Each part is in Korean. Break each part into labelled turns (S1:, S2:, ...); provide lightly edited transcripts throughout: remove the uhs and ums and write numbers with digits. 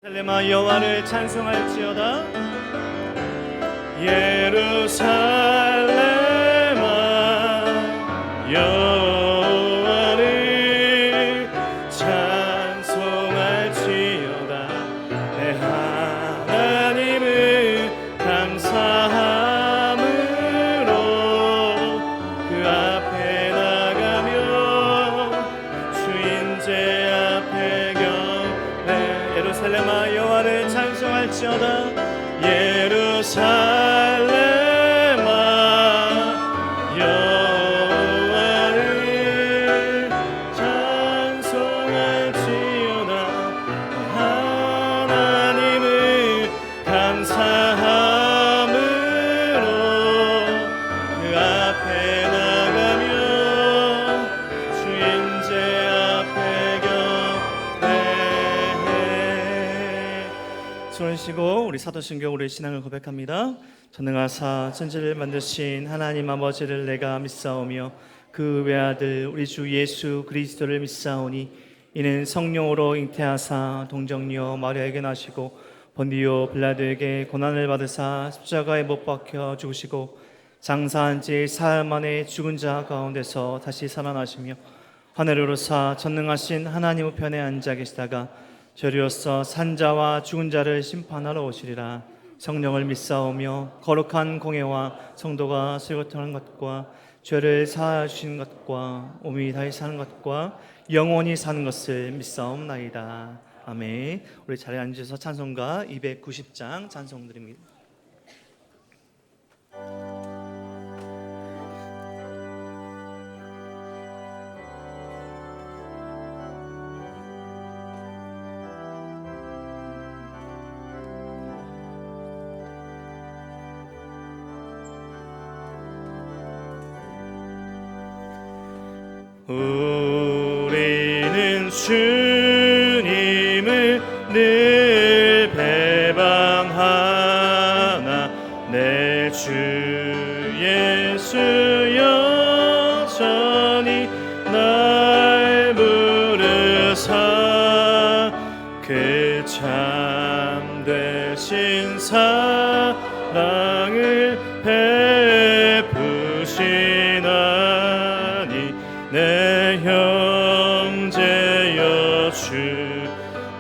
S1: 예루살렘아 여호와를 찬송할지어다. 예루살렘아 여호와를 찬송할지어다. 내 하나님을 감사함으로 그 앞에 나가며 주인제 앞에 경배. 예루살렘아 여호와를 찬송할지어다. 예루살렘아 여호와를 찬송할지어다. 하나님을 감사함으로 그 앞에 나가며 주인제 앞에 경배해. 손을 쉬고 우리 사도신경 우리의 신앙을 고백합니다. 전능하사 천지를 만드신 하나님 아버지를 내가 믿사오며 그 외아들 우리 주 예수 그리스도를 믿사오니 이는 성령으로 잉태하사 동정녀 마리아에게 나시고 본디오 빌라도에게 고난을 받으사 십자가에 못 박혀 죽으시고 장사한 지 사흘 만에 죽은 자 가운데서 다시 살아나시며 하늘에 오르사 전능하신 하나님 우편에 앉아 계시다가 저리로서 산자와 죽은 자를 심판하러 오시리라. 성령을 믿사오며 거룩한 공회와 성도가 수요토하는 것과 죄를 사하여 주시는 것과 오미 다시 사는 것과 영원히 사는 것을 믿사옵나이다. 아멘. 우리 자리에 앉으셔서 찬송가 290장 찬송 드립니다. 우리는 주님을 늘 배반하나 내 주 예수 여전히 날 부르사 그 참되신 사랑을 베푸시나니 내 형제여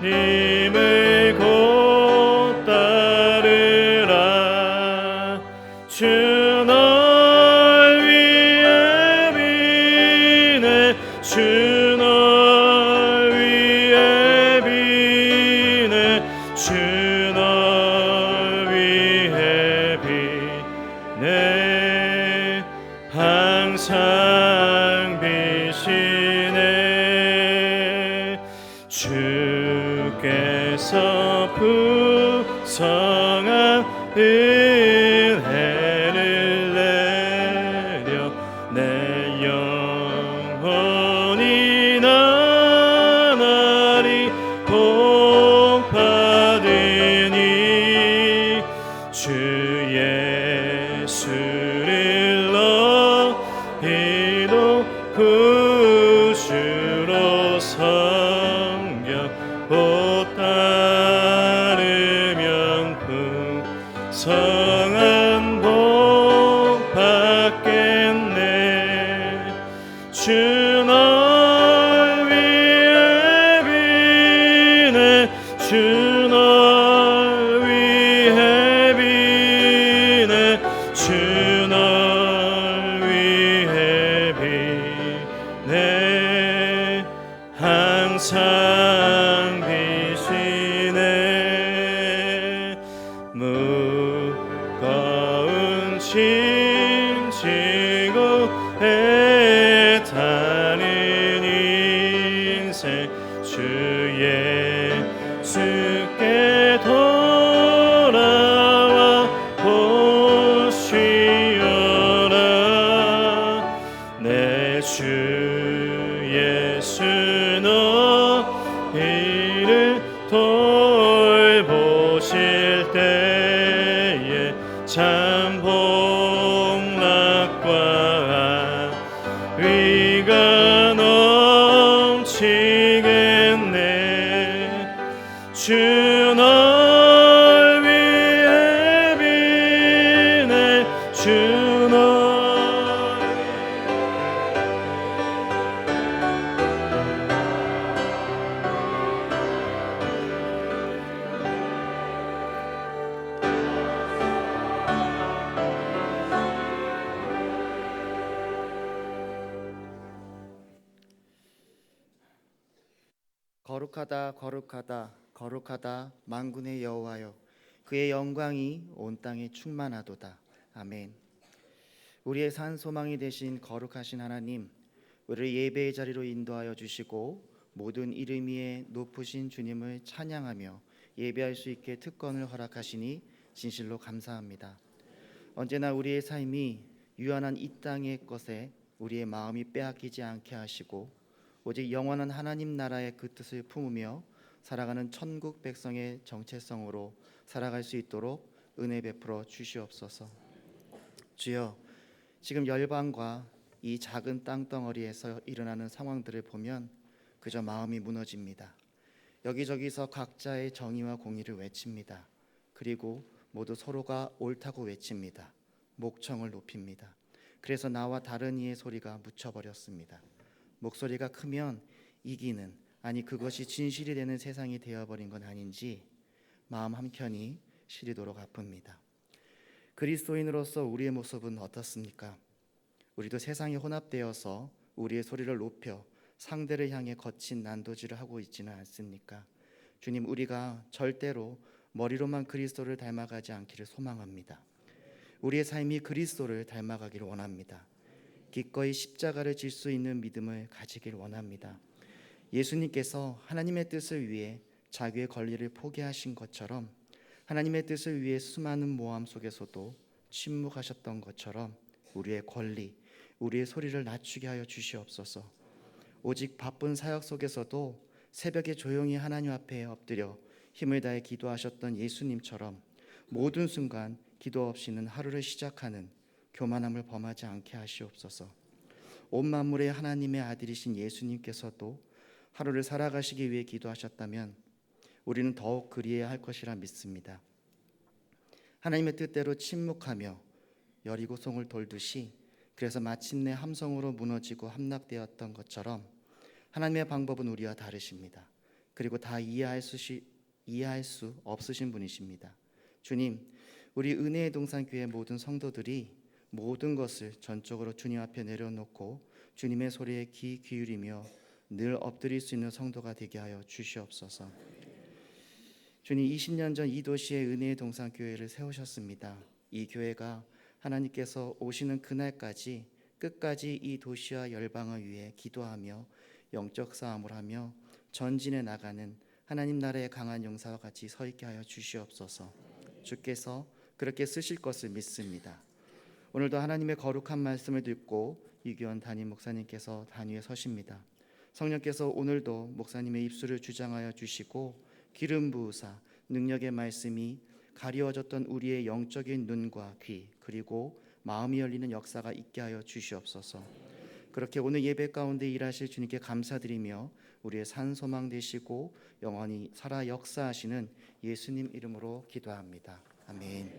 S1: 주님을 곧 따르라. 주 널 위해 비네 주 널 위해 비네 주 널 위해 비네 항상 비시네. 주께서 풍성한 은혜를 내려 내 영혼이 나날이 복 받으니 주 예수를 너희도 구주로 섬겨 곧 따르면 풍성 널 위해 비네 주 널
S2: 거룩하다 거룩하다 거룩하다 만군의 여호와여, 그의 영광이 온 땅에 충만하도다. 아멘. 우리의 산 소망이 되신 거룩하신 하나님, 우리를 예배의 자리로 인도하여 주시고 모든 이름 위에 높으신 주님을 찬양하며 예배할 수 있게 특권을 허락하시니 진실로 감사합니다. 언제나 우리의 삶이 유한한 이 땅의 것에 우리의 마음이 빼앗기지 않게 하시고 오직 영원한 하나님 나라의 그 뜻을 품으며 살아가는 천국 백성의 정체성으로 살아갈 수 있도록 은혜 베풀어 주시옵소서. 주여, 지금 열방과 이 작은 땅덩어리에서 일어나는 상황들을 보면 그저 마음이 무너집니다. 여기저기서 각자의 정의와 공의를 외칩니다. 그리고 모두 서로가 옳다고 외칩니다. 목청을 높입니다. 그래서 나와 다른 이의 소리가 묻혀버렸습니다. 목소리가 크면 이기는, 아니 그것이 진실이 되는 세상이 되어버린 건 아닌지 마음 한켠이 시리도록 아픕니다. 그리스도인으로서 우리의 모습은 어떻습니까? 우리도 세상에 혼합되어서 우리의 소리를 높여 상대를 향해 거친 난도질을 하고 있지는 않습니까? 주님, 우리가 절대로 머리로만 그리스도를 닮아가지 않기를 소망합니다. 우리의 삶이 그리스도를 닮아가기를 원합니다. 기꺼이 십자가를 질 수 있는 믿음을 가지길 원합니다. 예수님께서 하나님의 뜻을 위해 자기의 권리를 포기하신 것처럼 하나님의 뜻을 위해 수많은 모함 속에서도 침묵하셨던 것처럼 우리의 권리, 우리의 소리를 낮추게 하여 주시옵소서. 오직 바쁜 사역 속에서도 새벽에 조용히 하나님 앞에 엎드려 힘을 다해 기도하셨던 예수님처럼 모든 순간 기도 없이는 하루를 시작하는 교만함을 범하지 않게 하시옵소서. 온 만물의 하나님의 아들이신 예수님께서도 하루를 살아가시기 위해 기도하셨다면 우리는 더욱 그리해야 할 것이라 믿습니다. 하나님의 뜻대로 침묵하며 여리고성을 돌듯이, 그래서 마침내 함성으로 무너지고 함락되었던 것처럼 하나님의 방법은 우리와 다르십니다. 그리고 다 이해할 수 없으신 분이십니다. 주님, 우리 은혜의 동산교회 모든 성도들이 모든 것을 전적으로 주님 앞에 내려놓고 주님의 소리에 귀 기울이며 늘 엎드릴 수 있는 성도가 되게 하여 주시옵소서. 주님, 20년 전 이 도시에 은혜의 동산교회를 세우셨습니다. 이 교회가 하나님께서 오시는 그날까지 끝까지 이 도시와 열방을 위해 기도하며 영적 싸움을 하며 전진해 나가는 하나님 나라의 강한 용사와 같이 서 있게 하여 주시옵소서. 주께서 그렇게 쓰실 것을 믿습니다. 오늘도 하나님의 거룩한 말씀을 듣고 이규원 담임 목사님께서 단위에 서십니다. 성령께서 오늘도 목사님의 입술을 주장하여 주시고 기름 부으사 능력의 말씀이 가리워졌던 우리의 영적인 눈과 귀, 그리고 마음이 열리는 역사가 있게 하여 주시옵소서. 그렇게 오늘 예배 가운데 일하실 주님께 감사드리며 우리의 산 소망 되시고 영원히 살아 역사하시는 예수님 이름으로 기도합니다. 아멘.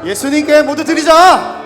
S3: 예수님께 모두 드리자.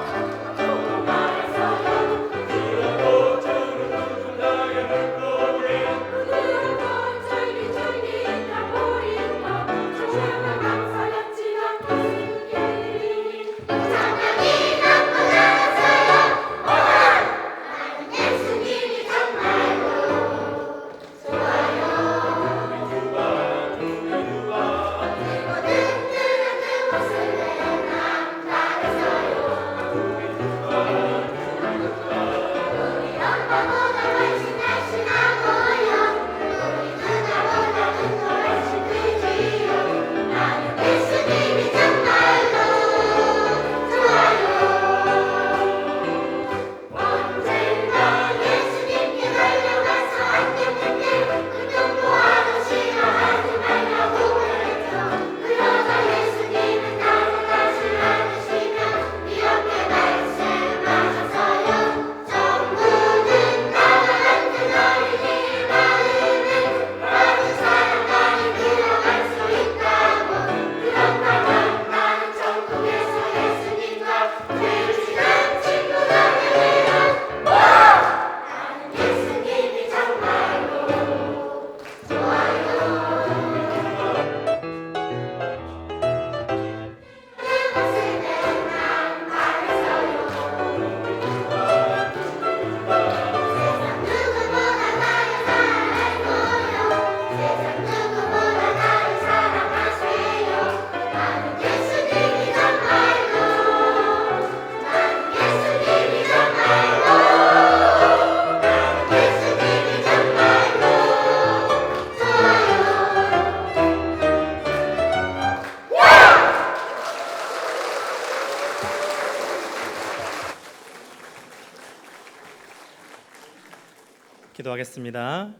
S1: 기도하겠습니다.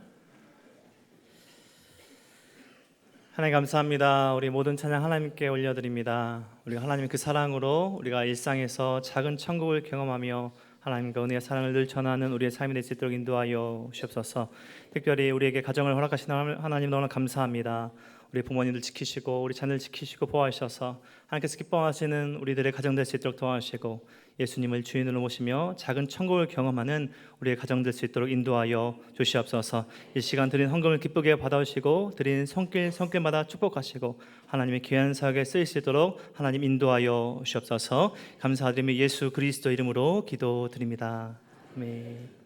S1: 하나님 감사합니다. 우리 모든 찬양 하나님께 올려드립니다. 우리가 하나님의 그 사랑으로 우리가 일상에서 작은 천국을 경험하며 하나님과 은혜의 사랑을 늘 전하는 우리의 삶이 될 수 있도록 인도하여 주옵소서. 특별히 우리에게 가정을 허락하시는 하나님 너무나 감사합니다. 우리 부모님들 지키시고 우리 자녀를 지키시고 보호하셔서 하나님께서 기뻐하시는 우리들의 가정 될 수 있도록 도와주시고 예수님을 주인으로 모시며 작은 천국을 경험하는 우리의 가정 될 수 있도록 인도하여 주시옵소서. 이 시간 드린 헌금을 기쁘게 받아주시고 드린 손길마다 축복하시고 하나님의 귀한 사역에 쓰일 수 있도록 하나님 인도하여 주시옵소서. 감사드리며 예수 그리스도 이름으로 기도드립니다. 아멘.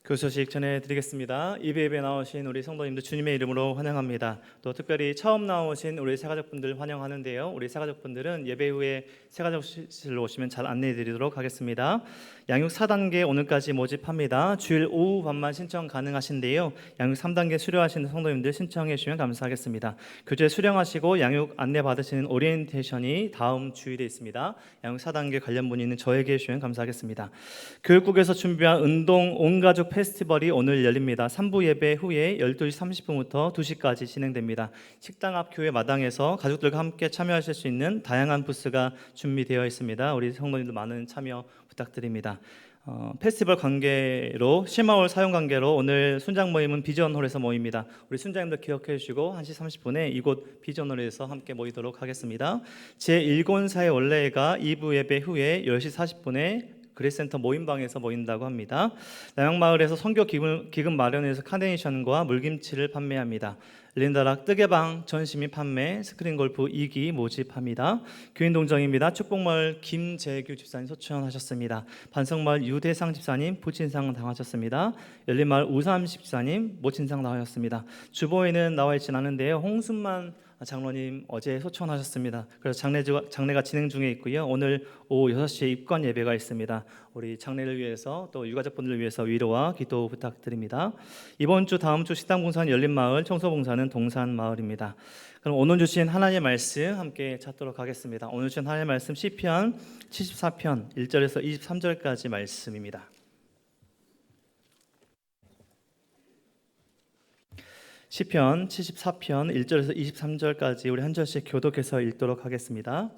S1: 그 소식 전해드리겠습니다. 예배에 나오신 우리 성도님들 주님의 이름으로 환영합니다. 또 특별히 처음 나오신 우리 새가족분들 환영하는데요. 우리 새가족분들은 예배 후에 새가족실로 오시면 잘 안내해드리도록 하겠습니다. 양육 4단계 오늘까지 모집합니다. 주일 오후 반만 신청 가능하신데요. 양육 3단계 수료하시는 성도님들 신청해 주시면 감사하겠습니다. 교재 수령하시고 양육 안내 받으시는 오리엔테이션이 다음 주일에 있습니다. 양육 4단계 관련 문의는 저에게 해주시면 감사하겠습니다. 교육국에서 준비한 운동 온가족 페스티벌이 오늘 열립니다. 3부 예배 후에 12시 30분부터 2시까지 진행됩니다. 식당 앞 교회 마당에서 가족들과 함께 참여하실 수 있는 다양한 부스가 준비되어 있습니다. 우리 성도님들 많은 참여 부탁드립니다. 페스티벌 관계로 실마을 사용 관계로 오늘 순장 모임은 비전홀에서 모입니다. 우리 순장님들 기억해 주시고 1시 30분에 이곳 비전홀에서 함께 모이도록 하겠습니다. 제1권사의 원래가 2부 예배 후에 10시 40분에 그레센터 모임방에서 모인다고 합니다. 남양마을에서 선교 기금 마련해서 카네이션과 물김치를 판매합니다. 린다락 뜨개방 전시민 판매, 스크린 골프 2기 모집합니다. 교인동정입니다. 축복마을 김재규 집사님 소천하셨습니다. 반성마을 유대상 집사님 부친상 당하셨습니다. 열린마을 우삼 집사님 모친상 당하셨습니다. 주보에는 나와 있진 않은데요. 홍순만 장로님 어제 소천하셨습니다. 그래서 장례가 진행 중에 있고요. 오늘 오후 6시에 입관 예배가 있습니다. 우리 장례를 위해서 또 유가족분들을 위해서 위로와 기도 부탁드립니다. 이번 주 다음 주 식당봉사는 열린마을, 청소봉사는 동산마을입니다. 그럼 오늘 주신 하나님의 말씀 함께 찾도록 하겠습니다. 오늘 주신 하나님의 말씀 시편 74편 1절에서 23절까지 말씀입니다. 시편 74편 1절에서 23절까지 우리 한 절씩 교독해서 읽도록 하겠습니다.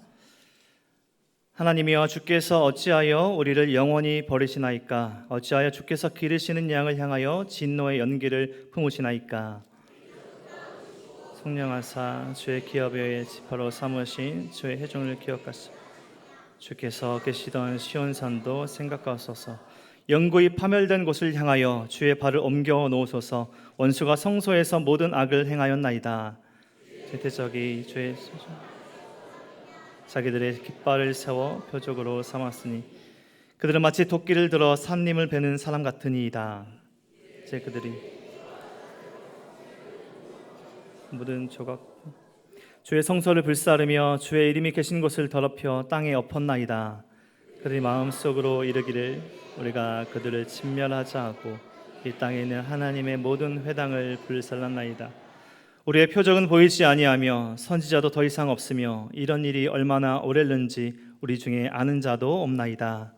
S1: 하나님이여 주께서 어찌하여 우리를 영원히 버리시나이까? 어찌하여 주께서 기르시는 양을 향하여 진노의 연기를 품으시나이까? 성령하사 주의 기업의 지파로 삼으신 주의 회중을 기억하시고 주께서 계시던 시온산도 생각하소서. 영구히 파멸된 곳을 향하여 주의 발을 옮겨 놓으소서. 원수가 성소에서 모든 악을 행하였나이다. 제태적이 주의 자기들의 깃발을 세워 표적으로 삼았으니 그들은 마치 도끼를 들어 산림을 베는 사람 같으니이다. 이제 그들이 묻은 조각 주의 성소를 불사르며 주의 이름이 계신 곳을 더럽혀 땅에 엎었나이다. 그들이 마음속으로 이르기를 우리가 그들을 진멸하자 하고 이 땅에 있는 하나님의 모든 회당을 불살랐나이다. 우리의 표적은 보이지 아니하며 선지자도 더 이상 없으며 이런 일이 얼마나 오랬는지 우리 중에 아는 자도 없나이다.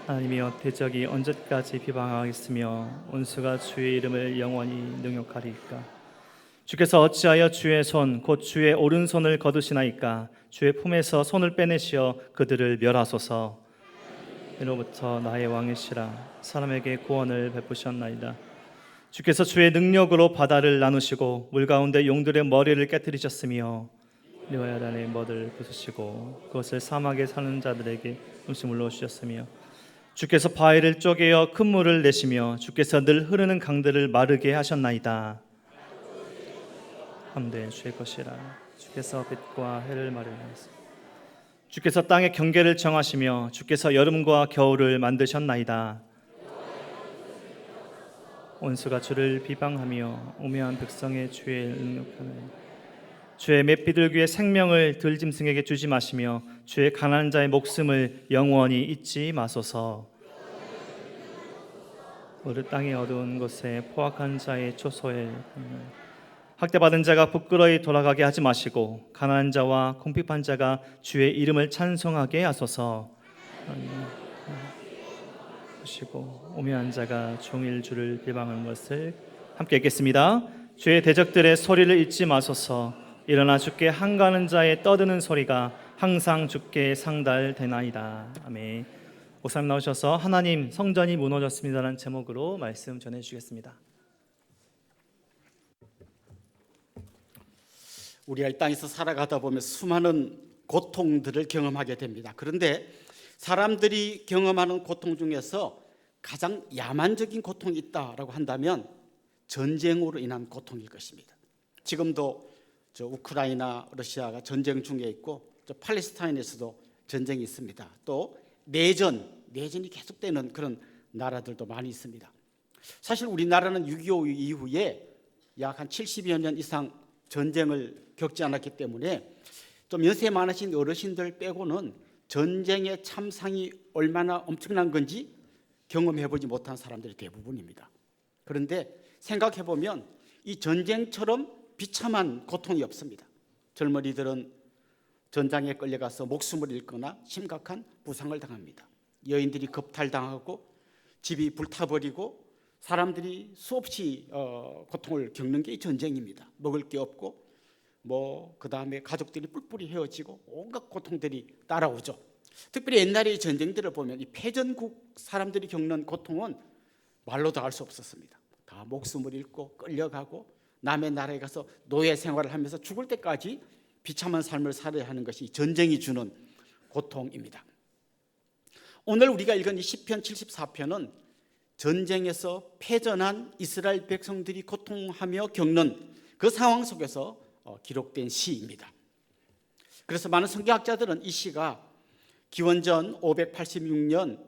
S1: 하나님이여 대적이 언제까지 비방하겠으며 원수가 주의 이름을 영원히 능욕하리이까. 주께서 어찌하여 주의 손 곧 주의 오른손을 거두시나이까. 주의 품에서 손을 빼내시어 그들을 멸하소서. 이로부터 나의 왕이시라 사람에게 구원을 베푸셨나이다. 주께서 주의 능력으로 바다를 나누시고 물 가운데 용들의 머리를 깨뜨리셨으며 리와야단의 머리를 부수시고 그것을 사막에 사는 자들에게 음식물로 주셨으며 주께서 바위를 쪼개어 큰 물을 내시며 주께서 늘 흐르는 강들을 마르게 하셨나이다. 함대 주의 것이라. 주께서 빛과 해를 마련하셨습니다. 주께서 땅의 경계를 정하시며 주께서 여름과 겨울을 만드셨나이다. 원수가 주를 비방하며 오묘한 백성의 주의 능력하나이다. 주의 맷비둘기의 생명을 들짐승에게 주지 마시며 주의 가난한 자의 목숨을 영원히 잊지 마소서. 우리 땅의 어두운 곳에 포악한 자의 초소에 학대받은 자가 부끄러이 돌아가게 하지 마시고 가난한 자와 궁핍한 자가 주의 이름을 찬송하게 하소서. 하시고 오묘한 자가 종일 주를 비방하는 것을 함께 읽겠습니다. 주의 대적들의 소리를 잊지 마소서. 일어나 주께 한가하는 자의 떠드는 소리가 항상 주께 상달되나이다. 아멘. 목사님 나오셔서 하나님 성전이 무너졌습니다라는 제목으로 말씀 전해주시겠습니다.
S4: 우리가 이 땅에서 살아가다 보면 수많은 고통들을 경험하게 됩니다. 그런데 사람들이 경험하는 고통 중에서 가장 야만적인 고통이 있다라고 한다면 전쟁으로 인한 고통일 것입니다. 지금도 우크라이나, 러시아가 전쟁 중에 있고 팔레스타인에서도 전쟁이 있습니다. 또 내전이 계속되는 그런 나라들도 많이 있습니다. 사실 우리나라는 6.25 이후에 약 한 70여 년 이상 전쟁을 겪지 않았기 때문에 좀 연세 많으신 어르신들 빼고는 전쟁의 참상이 얼마나 엄청난 건지 경험해보지 못한 사람들이 대부분입니다. 그런데 생각해보면 이 전쟁처럼 비참한 고통이 없습니다. 젊은이들은 전장에 끌려가서 목숨을 잃거나 심각한 부상을 당합니다. 여인들이 겁탈당하고 집이 불타버리고 사람들이 수없이 고통을 겪는 게 이 전쟁입니다. 먹을 게 없고 그 다음에 가족들이 뿔뿔이 헤어지고 온갖 고통들이 따라오죠. 특별히 옛날의 전쟁들을 보면 이 패전국 사람들이 겪는 고통은 말로도 알 수 없었습니다. 다 목숨을 잃고 끌려가고 남의 나라에 가서 노예 생활을 하면서 죽을 때까지 비참한 삶을 살아야 하는 것이 전쟁이 주는 고통입니다. 오늘 우리가 읽은 이 시편 74편은 전쟁에서 패전한 이스라엘 백성들이 고통하며 겪는 그 상황 속에서 기록된 시입니다. 그래서 많은 성경학자들은 이 시가 기원전 586년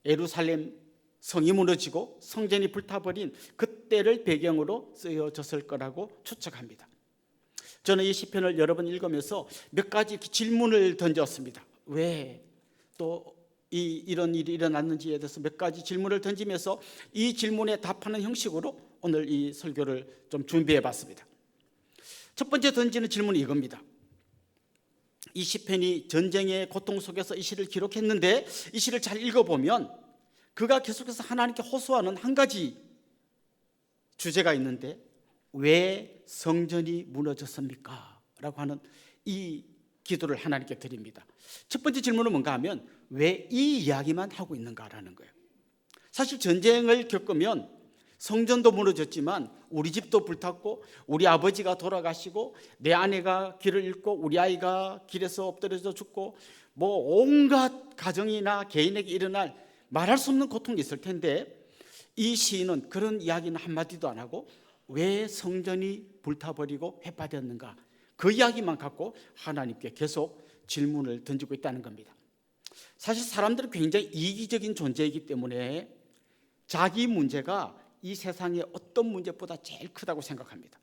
S4: 예루살렘 성이 무너지고 성전이 불타버린 그때를 배경으로 쓰여졌을 거라고 추측합니다. 저는 이 시편을 여러 번 읽으면서 몇 가지 질문을 던졌습니다. 왜 또 이런 일이 일어났는지에 대해서 몇 가지 질문을 던지면서 이 질문에 답하는 형식으로 오늘 이 설교를 좀 준비해 봤습니다. 첫 번째 던지는 질문이 이겁니다. 이 시편이 전쟁의 고통 속에서 이 시를 기록했는데 이 시를 잘 읽어보면 그가 계속해서 하나님께 호소하는 한 가지 주제가 있는데 왜 성전이 무너졌습니까? 라고 하는 이 기도를 하나님께 드립니다. 첫 번째 질문은 뭔가 하면 왜 이 이야기만 하고 있는가라는 거예요. 사실 전쟁을 겪으면 성전도 무너졌지만 우리 집도 불탔고 우리 아버지가 돌아가시고 내 아내가 길을 잃고 우리 아이가 길에서 엎드려져 죽고 뭐 온갖 가정이나 개인에게 일어날 말할 수 없는 고통이 있을 텐데 이 시인은 그런 이야기는 한마디도 안 하고 왜 성전이 불타버리고 회파되었는가 그 이야기만 갖고 하나님께 계속 질문을 던지고 있다는 겁니다. 사실 사람들은 굉장히 이기적인 존재이기 때문에 자기 문제가 이 세상의 어떤 문제보다 제일 크다고 생각합니다.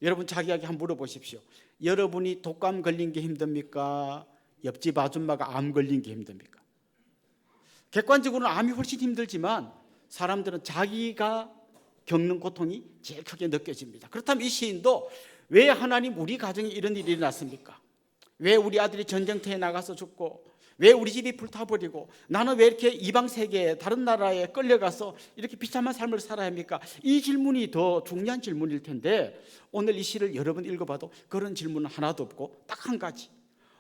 S4: 여러분 자기에게 한번 물어보십시오. 여러분이 독감 걸린 게 힘듭니까? 옆집 아줌마가 암 걸린 게 힘듭니까? 객관적으로는 암이 훨씬 힘들지만 사람들은 자기가 겪는 고통이 제일 크게 느껴집니다. 그렇다면 이 시인도 왜 하나님 우리 가정에 이런 일이 일어났습니까? 왜 우리 아들이 전쟁터에 나가서 죽고 왜 우리 집이 불타버리고 나는 왜 이렇게 이방 세계에 다른 나라에 끌려가서 이렇게 비참한 삶을 살아야 합니까? 이 질문이 더 중요한 질문일 텐데 오늘 이 시를 여러 번 읽어봐도 그런 질문은 하나도 없고 딱 한 가지.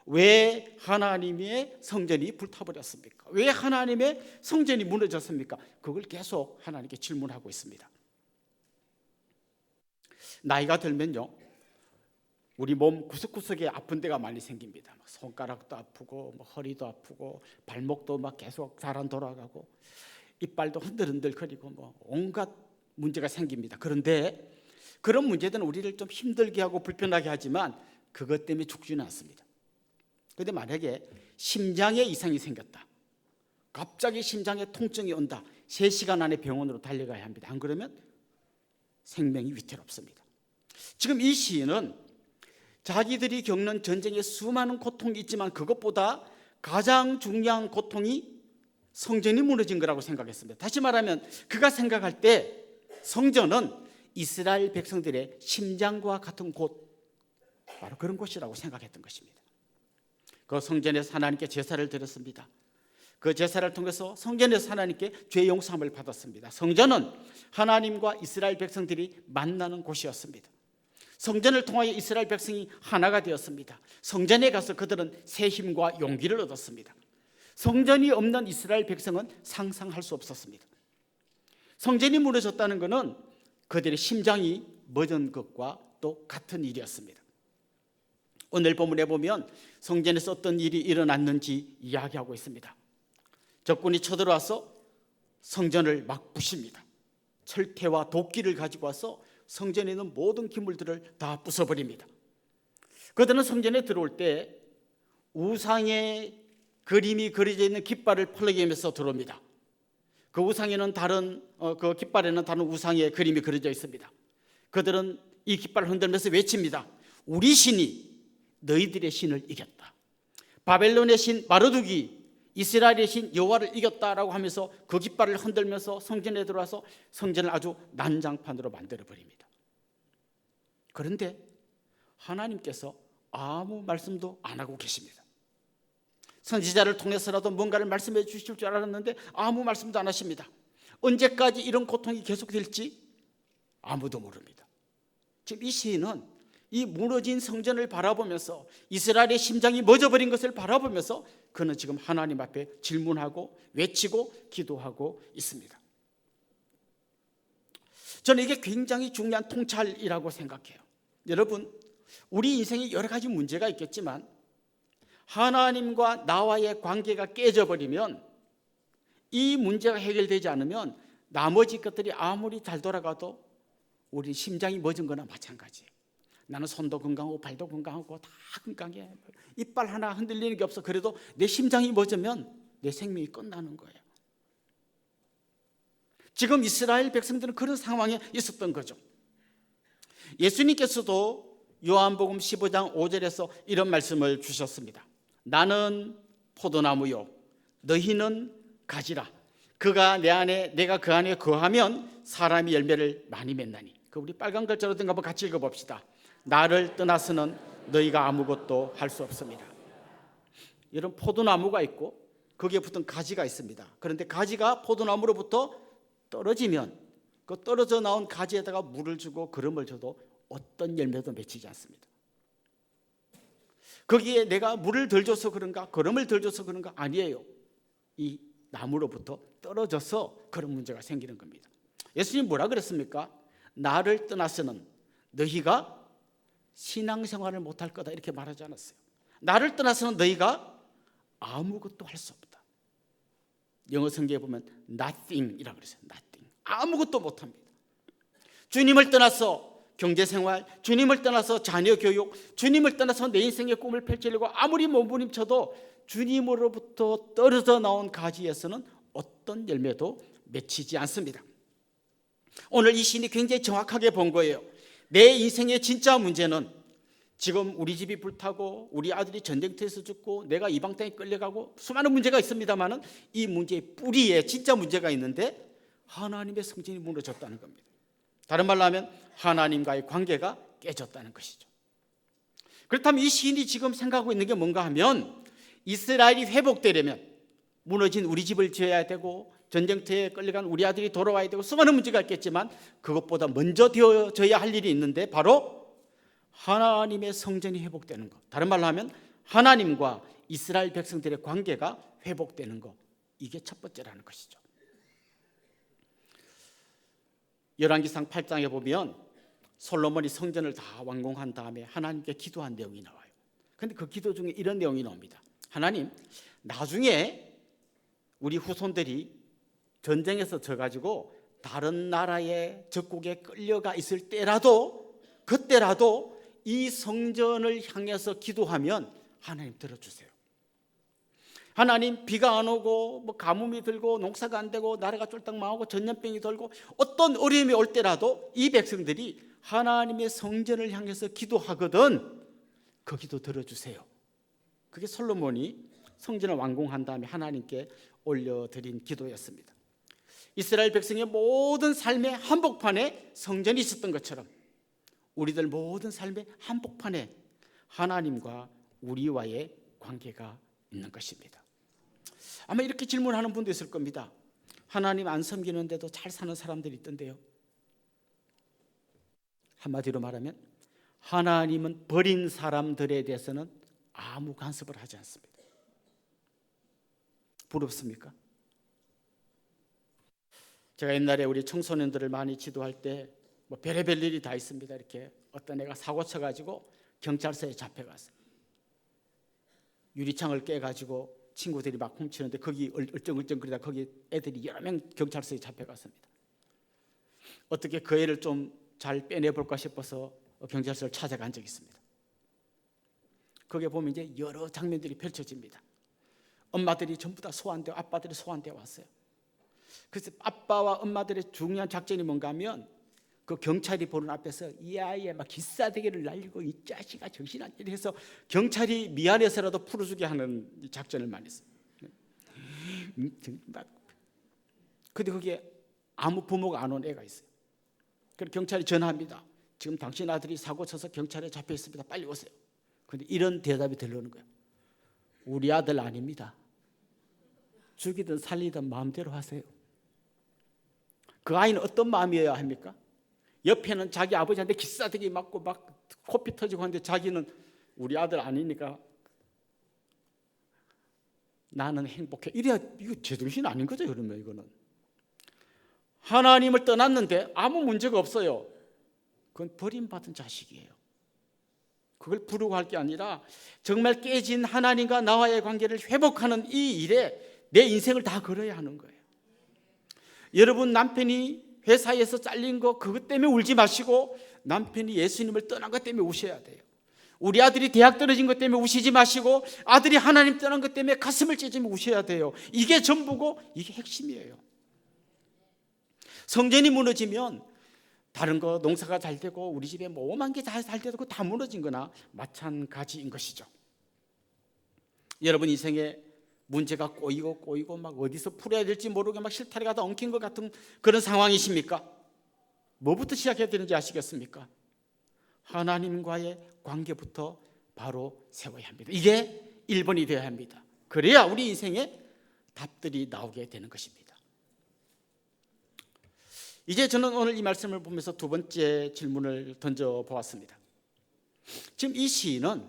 S4: 왜 하나님의 성전이 불타버렸습니까? 왜 하나님의 성전이 무너졌습니까? 그걸 계속 하나님께 질문하고 있습니다. 나이가 들면요 우리 몸 구석구석에 아픈 데가 많이 생깁니다. 손가락도 아프고 허리도 아프고 발목도 막 계속 사람 돌아가고 이빨도 흔들흔들거리고 온갖 문제가 생깁니다. 그런데 그런 문제들은 우리를 좀 힘들게 하고 불편하게 하지만 그것 때문에 죽지는 않습니다. 그런데 만약에 심장에 이상이 생겼다, 갑자기 심장에 통증이 온다, 3시간 안에 병원으로 달려가야 합니다. 안 그러면 생명이 위태롭습니다. 지금 이 시인은 자기들이 겪는 전쟁에 수많은 고통이 있지만 그것보다 가장 중요한 고통이 성전이 무너진 거라고 생각했습니다. 다시 말하면 그가 생각할 때 성전은 이스라엘 백성들의 심장과 같은 곳, 바로 그런 곳이라고 생각했던 것입니다. 그 성전에서 하나님께 제사를 드렸습니다. 그 제사를 통해서 성전에서 하나님께 죄 용서함을 받았습니다. 성전은 하나님과 이스라엘 백성들이 만나는 곳이었습니다. 성전을 통하여 이스라엘 백성이 하나가 되었습니다. 성전에 가서 그들은 새 힘과 용기를 얻었습니다. 성전이 없는 이스라엘 백성은 상상할 수 없었습니다. 성전이 무너졌다는 것은 그들의 심장이 멎은 것과 또 같은 일이었습니다. 오늘 본문에 보면 성전에서 어떤 일이 일어났는지 이야기하고 있습니다. 적군이 쳐들어와서 성전을 막 부십니다. 철퇴와 도끼를 가지고 와서 성전에 있는 모든 기물들을 다 부숴버립니다. 그들은 성전에 들어올 때 우상의 그림이 그려져 있는 깃발을 펄럭이면서 들어옵니다. 그 우상에는 그 깃발에는 다른 우상의 그림이 그려져 있습니다. 그들은 이 깃발을 흔들면서 외칩니다. 우리 신이 너희들의 신을 이겼다. 바벨론의 신 마르둑이 이스라엘의 신 여호와를 이겼다라고 하면서 그 깃발을 흔들면서 성전에 들어와서 성전을 아주 난장판으로 만들어버립니다. 그런데 하나님께서 아무 말씀도 안 하고 계십니다. 선지자를 통해서라도 뭔가를 말씀해 주실 줄 알았는데 아무 말씀도 안 하십니다. 언제까지 이런 고통이 계속될지 아무도 모릅니다. 지금 이 시인은 이 무너진 성전을 바라보면서 이스라엘의 심장이 멎어버린 것을 바라보면서 그는 지금 하나님 앞에 질문하고 외치고 기도하고 있습니다. 저는 이게 굉장히 중요한 통찰이라고 생각해요. 여러분, 우리 인생에 여러 가지 문제가 있겠지만 하나님과 나와의 관계가 깨져버리면, 이 문제가 해결되지 않으면 나머지 것들이 아무리 잘 돌아가도 우리 심장이 멎은 거나 마찬가지예요. 나는 손도 건강하고 발도 건강하고 다 건강해, 이빨 하나 흔들리는 게 없어. 그래도 내 심장이 멎으면 내 생명이 끝나는 거예요. 지금 이스라엘 백성들은 그런 상황에 있었던 거죠. 예수님께서도 요한복음 15장 5절에서 이런 말씀을 주셨습니다. 나는 포도나무요 너희는 가지라. 그가 내 안에 내가 그 안에 거하면 사람이 열매를 많이 맺나니. 그 우리 빨간 글자로 된 거 한번 같이 읽어봅시다. 나를 떠나서는 너희가 아무것도 할 수 없습니다. 이런 포도나무가 있고 거기에 붙은 가지가 있습니다. 그런데 가지가 포도나무로부터 떨어지면 그 떨어져 나온 가지에다가 물을 주고 거름을 줘도 어떤 열매도 맺히지 않습니다. 거기에 내가 물을 덜 줘서 그런가, 거름을 덜 줘서 그런가? 아니에요. 이 나무로부터 떨어져서 그런 문제가 생기는 겁니다. 예수님 뭐라 그랬습니까? 나를 떠나서는 너희가 신앙생활을 못할 거다 이렇게 말하지 않았어요. 나를 떠나서는 너희가 아무것도 할 수 없다. 영어 성경에 보면 nothing이라고 그랬어요. nothing. 아무것도 못합니다. 주님을 떠나서 경제생활, 주님을 떠나서 자녀 교육, 주님을 떠나서 내 인생의 꿈을 펼치려고 아무리 몸부림쳐도 주님으로부터 떨어져 나온 가지에서는 어떤 열매도 맺히지 않습니다. 오늘 이 시인이 굉장히 정확하게 본 거예요. 내 인생의 진짜 문제는 지금 우리 집이 불타고 우리 아들이 전쟁터에서 죽고 내가 이방 땅에 끌려가고 수많은 문제가 있습니다만 이 문제의 뿌리에 진짜 문제가 있는데 하나님의 성전이 무너졌다는 겁니다. 다른 말로 하면 하나님과의 관계가 깨졌다는 것이죠. 그렇다면 이 시인이 지금 생각하고 있는 게 뭔가 하면 이스라엘이 회복되려면 무너진 우리 집을 지어야 되고 전쟁터에 끌려간 우리 아들이 돌아와야 되고 수많은 문제가 있겠지만 그것보다 먼저 되어져야 할 일이 있는데 바로 하나님의 성전이 회복되는 것. 다른 말로 하면 하나님과 이스라엘 백성들의 관계가 회복되는 것. 이게 첫 번째라는 것이죠. 열왕기상 8장에 보면 솔로몬이 성전을 다 완공한 다음에 하나님께 기도한 내용이 나와요. 그런데 그 기도 중에 이런 내용이 나옵니다. 하나님, 나중에 우리 후손들이 전쟁에서 져가지고 다른 나라의 적국에 끌려가 있을 때라도 그때라도 이 성전을 향해서 기도하면 하나님 들어주세요. 하나님, 비가 안 오고 뭐 가뭄이 들고 농사가 안 되고 나라가 쫄딱 망하고 전염병이 돌고 어떤 어려움이 올 때라도 이 백성들이 하나님의 성전을 향해서 기도하거든 그 기도 들어주세요. 그게 솔로몬이 성전을 완공한 다음에 하나님께 올려드린 기도였습니다. 이스라엘 백성의 모든 삶의 한복판에 성전이 있었던 것처럼 우리들 모든 삶의 한복판에 하나님과 우리와의 관계가 있는 것입니다. 아마 이렇게 질문하는 분도 있을 겁니다. 하나님 안 섬기는데도 잘 사는 사람들이 있던데요. 한마디로 말하면 하나님은 버린 사람들에 대해서는 아무 간섭을 하지 않습니다. 부럽습니까? 제가 옛날에 우리 청소년들을 많이 지도할 때 뭐 별의별 일이 다 있습니다. 이렇게 어떤 애가 사고 쳐가지고 경찰서에 잡혀갔어요. 유리창을 깨가지고 친구들이 막 훔치는데 거기 얼쩡얼쩡거리다 거기 애들이 여러 명 경찰서에 잡혀갔습니다. 어떻게 그 애를 좀 잘 빼내볼까 싶어서 경찰서를 찾아간 적이 있습니다. 거기에 보면 이제 여러 장면들이 펼쳐집니다. 엄마들이 전부 다 소환되어 아빠들이 소환되어 왔어요. 그래서 아빠와 엄마들의 중요한 작전이 뭔가 하면 그 경찰이 보는 앞에서 이 아이의 막 기싸대기를 날리고 이 자식아 정신 안 차려 해서 경찰이 미안해서라도 풀어주게 하는 작전을 많이 했어요. 근데 거기에 아무 부모가 안 온 애가 있어요. 그래서 경찰이 전화합니다. 지금 당신 아들이 사고 쳐서 경찰에 잡혀 있습니다. 빨리 오세요. 근데 이런 대답이 들려오는 거예요. 우리 아들 아닙니다. 죽이든 살리든 마음대로 하세요. 그 아이는 어떤 마음이어야 합니까? 옆에는 자기 아버지한테 기싸대기 맞고 막 코피 터지고 하는데 자기는 우리 아들 아니니까 나는 행복해. 이래야 이거 제정신 아닌 거죠. 그러면 이거는 하나님을 떠났는데 아무 문제가 없어요. 그건 버림받은 자식이에요. 그걸 부르고 할 게 아니라 정말 깨진 하나님과 나와의 관계를 회복하는 이 일에 내 인생을 다 걸어야 하는 거예요. 여러분 남편이 회사에서 잘린 거 그것 때문에 울지 마시고 남편이 예수님을 떠난 것 때문에 우셔야 돼요. 우리 아들이 대학 떨어진 것 때문에 우시지 마시고 아들이 하나님 떠난 것 때문에 가슴을 찢으며 우셔야 돼요. 이게 전부고 이게 핵심이에요. 성전이 무너지면 다른 거 농사가 잘 되고 우리 집에 뭐 5만 개 잘 되고 다 무너진 거나 마찬가지인 것이죠. 여러분 인생에 문제가 꼬이고 막 어디서 풀어야 될지 모르게 막 실타래 가다 엉킨 것 같은 그런 상황이십니까? 뭐부터 시작해야 되는지 아시겠습니까? 하나님과의 관계부터 바로 세워야 합니다. 이게 1번이 되어야 합니다. 그래야 우리 인생에 답들이 나오게 되는 것입니다. 이제 저는 오늘 이 말씀을 보면서 두 번째 질문을 던져보았습니다. 지금 이 시인은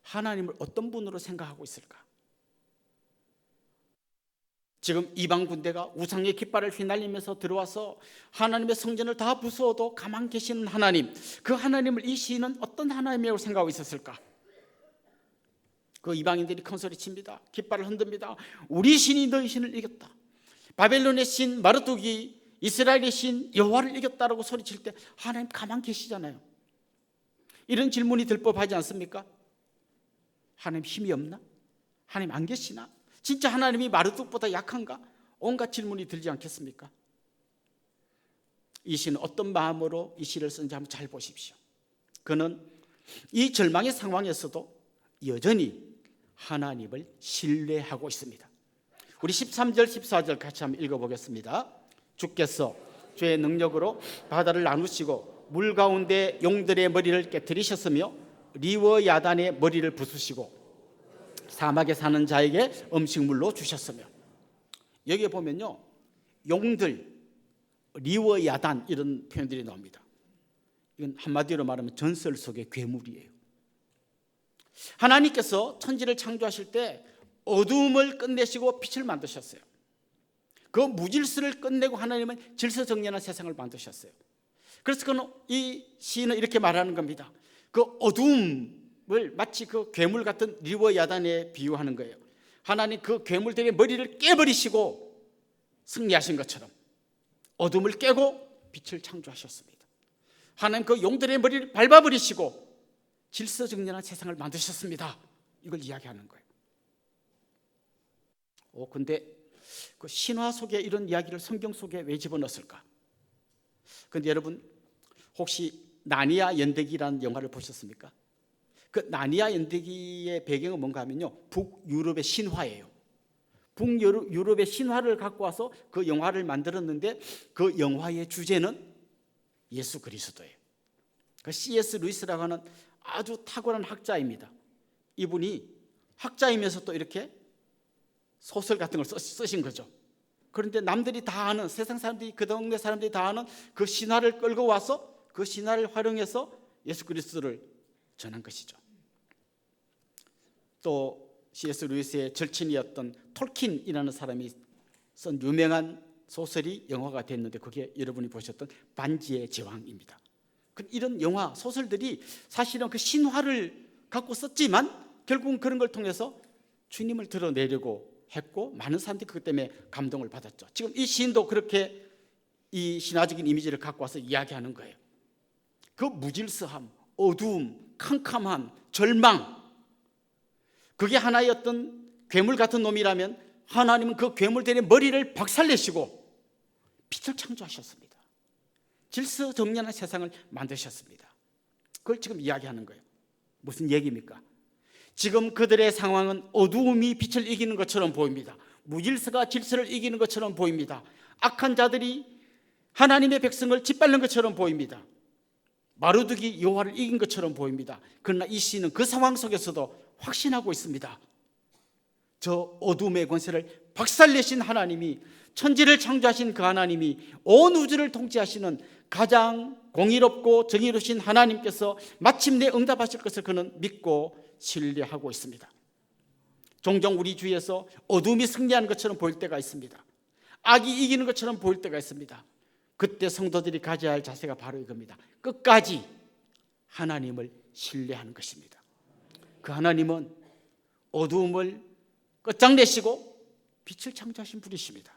S4: 하나님을 어떤 분으로 생각하고 있을까? 지금 이방 군대가 우상의 깃발을 휘날리면서 들어와서 하나님의 성전을 다 부수어도 가만 계시는 하나님, 그 하나님을 이 시인은 어떤 하나님이라고 생각하고 있었을까? 그 이방인들이 큰 소리 칩니다. 깃발을 흔듭니다. 우리 신이 너희 신을 이겼다. 바벨론의 신 마르뚝이 이스라엘의 신 여호와를 이겼다라고 소리칠 때 하나님 가만 계시잖아요. 이런 질문이 들 법하지 않습니까? 하나님 힘이 없나? 하나님 안 계시나? 진짜 하나님이 마르뚝보다 약한가? 온갖 질문이 들지 않겠습니까? 이 시는 어떤 마음으로 이 시를 쓴지 한번 잘 보십시오. 그는 이 절망의 상황에서도 여전히 하나님을 신뢰하고 있습니다. 우리 13절 14절 같이 한번 읽어보겠습니다. 주께서 주의 능력으로 바다를 나누시고 물 가운데 용들의 머리를 깨뜨리셨으며 리워 야단의 머리를 부수시고 사막에 사는 자에게 음식물로 주셨으며. 여기에 보면요, 용들, 리워 야단 이런 표현들이 나옵니다. 이건 한마디로 말하면 전설 속의 괴물이에요. 하나님께서 천지를 창조하실 때 어두움을 끝내시고 빛을 만드셨어요. 그 무질서를 끝내고 하나님은 질서정연한 세상을 만드셨어요. 그래서 그는 이 시인은 이렇게 말하는 겁니다. 그 어두움을 마치 그 괴물 같은 리워 야단에 비유하는 거예요. 하나님 그 괴물들의 머리를 깨버리시고 승리하신 것처럼 어둠을 깨고 빛을 창조하셨습니다. 하나님 그 용들의 머리를 밟아버리시고 질서정연한 세상을 만드셨습니다. 이걸 이야기하는 거예요. 근데 그 신화 속에 이런 이야기를 성경 속에 왜 집어넣었을까? 근데 여러분 혹시 나니아 연대기라는 영화를 보셨습니까? 그 나니아 연대기의 배경은 뭔가 하면요, 북유럽의 신화예요. 북유럽의 신화를 갖고 와서 그 영화를 만들었는데 그 영화의 주제는 예수 그리스도예요. 그 C.S. 루이스라고 하는 아주 탁월한 학자입니다. 이분이 학자이면서 또 이렇게 소설 같은 걸 쓰신 거죠. 그런데 남들이 다 아는, 세상 사람들이, 그 동네 사람들이 다 아는 그 신화를 끌고 와서 그 신화를 활용해서 예수 그리스도를 전한 것이죠. 또 C.S. 루이스의 절친이었던 톨킨이라는 사람이 쓴 유명한 소설이 영화가 됐는데 그게 여러분이 보셨던 반지의 제왕입니다. 이런 영화, 소설들이 사실은 그 신화를 갖고 썼지만 결국은 그런 걸 통해서 주님을 드러내려고 했고 많은 사람들이 그것 때문에 감동을 받았죠. 지금 이 시인도 그렇게 이 신화적인 이미지를 갖고 와서 이야기하는 거예요. 그 무질서함, 어두움, 캄캄함, 절망, 그게 하나의 어떤 괴물 같은 놈이라면 하나님은 그 괴물들의 머리를 박살내시고 빛을 창조하셨습니다. 질서정연한 세상을 만드셨습니다. 그걸 지금 이야기하는 거예요. 무슨 얘기입니까? 지금 그들의 상황은 어두움이 빛을 이기는 것처럼 보입니다. 무질서가 질서를 이기는 것처럼 보입니다. 악한 자들이 하나님의 백성을 짓밟는 것처럼 보입니다. 마르둑이 여호와를 이긴 것처럼 보입니다. 그러나 이 시인은 그 상황 속에서도 확신하고 있습니다. 저 어둠의 권세를 박살내신 하나님이, 천지를 창조하신 그 하나님이, 온 우주를 통치하시는 가장 공의롭고 정의로우신 하나님께서 마침내 응답하실 것을 그는 믿고 신뢰하고 있습니다. 종종 우리 주위에서 어둠이 승리하는 것처럼 보일 때가 있습니다. 악이 이기는 것처럼 보일 때가 있습니다. 그때 성도들이 가져야 할 자세가 바로 이겁니다. 끝까지 하나님을 신뢰하는 것입니다. 그 하나님은 어두움을 끝장내시고 빛을 창조하신 분이십니다.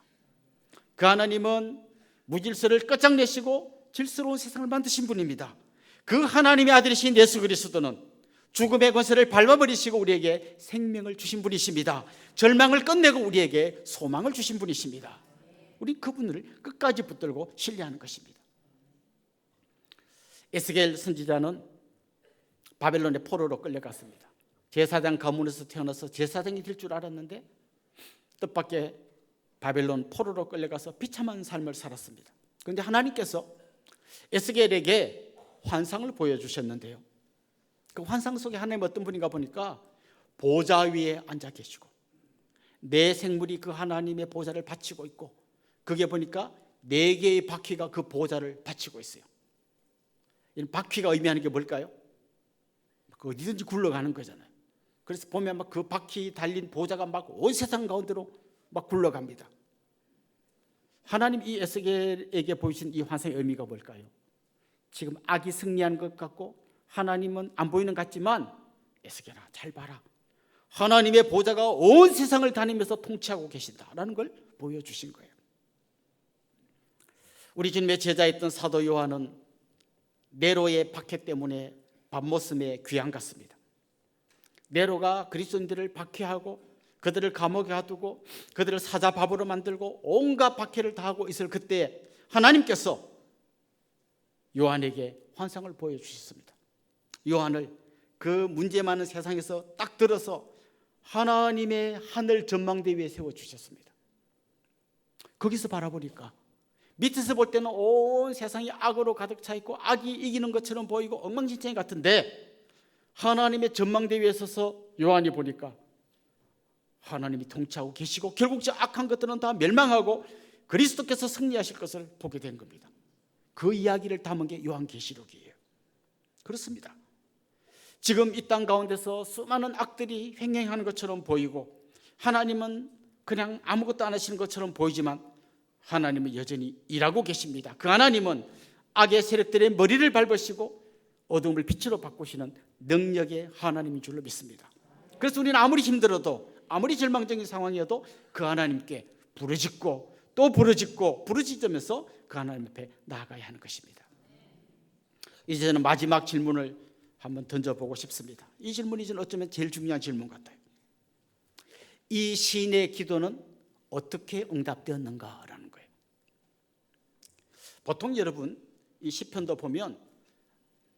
S4: 그 하나님은 무질서를 끝장내시고 질서로운 세상을 만드신 분입니다. 그 하나님의 아들이신 예수 그리스도는 죽음의 권세를 밟아버리시고 우리에게 생명을 주신 분이십니다. 절망을 끝내고 우리에게 소망을 주신 분이십니다. 우리 그분을 끝까지 붙들고 신뢰하는 것입니다. 에스겔 선지자는 바벨론의 포로로 끌려갔습니다. 제사장 가문에서 태어나서 제사장이 될 줄 알았는데 뜻밖의 바벨론 포로로 끌려가서 비참한 삶을 살았습니다. 그런데 하나님께서 에스겔에게 환상을 보여주셨는데요, 그 환상 속에 하나님 어떤 분인가 보니까 보좌 위에 앉아 계시고 네 생물이 그 하나님의 보좌를 바치고 있고 그게 보니까 4개의 바퀴가 그 보좌를 바치고 있어요. 이 바퀴가 의미하는 게 뭘까요? 어디든지 굴러가는 거잖아요. 그래서 보면 막 그 바퀴 달린 보좌가 막 온 세상 가운데로 막 굴러갑니다. 하나님 이 에스겔에게 보이신 이 환상의 의미가 뭘까요? 지금 악이 승리한 것 같고 하나님은 안 보이는 것 같지만 에스겔아 잘 봐라. 하나님의 보좌가 온 세상을 다니면서 통치하고 계신다라는 걸 보여주신 거예요. 우리 주님의 제자였던 사도 요한은 네로의 박해 때문에 밤모섬에 귀양 갔습니다. 네로가 그리스도인들을 박해하고 그들을 감옥에 가두고 그들을 사자밥으로 만들고 온갖 박해를 다 하고 있을 그때 하나님께서 요한에게 환상을 보여주셨습니다. 요한을 그 문제 많은 세상에서 딱 들어서 하나님의 하늘 전망대 위에 세워주셨습니다. 거기서 바라보니까 밑에서 볼 때는 온 세상이 악으로 가득 차 있고 악이 이기는 것처럼 보이고 엉망진창 같은데 하나님의 전망대 위에 서서 요한이 보니까 하나님이 통치하고 계시고 결국 저 악한 것들은 다 멸망하고 그리스도께서 승리하실 것을 보게 된 겁니다. 그 이야기를 담은 게 요한계시록이에요. 그렇습니다. 지금 이 땅 가운데서 수많은 악들이 횡행하는 것처럼 보이고 하나님은 그냥 아무것도 안 하시는 것처럼 보이지만 하나님은 여전히 일하고 계십니다. 그 하나님은 악의 세력들의 머리를 밟으시고 어둠을 빛으로 바꾸시는 능력의 하나님인 줄로 믿습니다. 그래서 우리는 아무리 힘들어도 아무리 절망적인 상황이어도 그 하나님께 부르짖고 또 부르짖고 부르짖으면서 그 하나님 앞에 나아가야 하는 것입니다. 이제 저는 마지막 질문을 한번 던져보고 싶습니다. 이 질문이 저는 어쩌면 제일 중요한 질문 같아요. 이 시인의 기도는 어떻게 응답되었는가라는 거예요. 보통 여러분 이 시편도 보면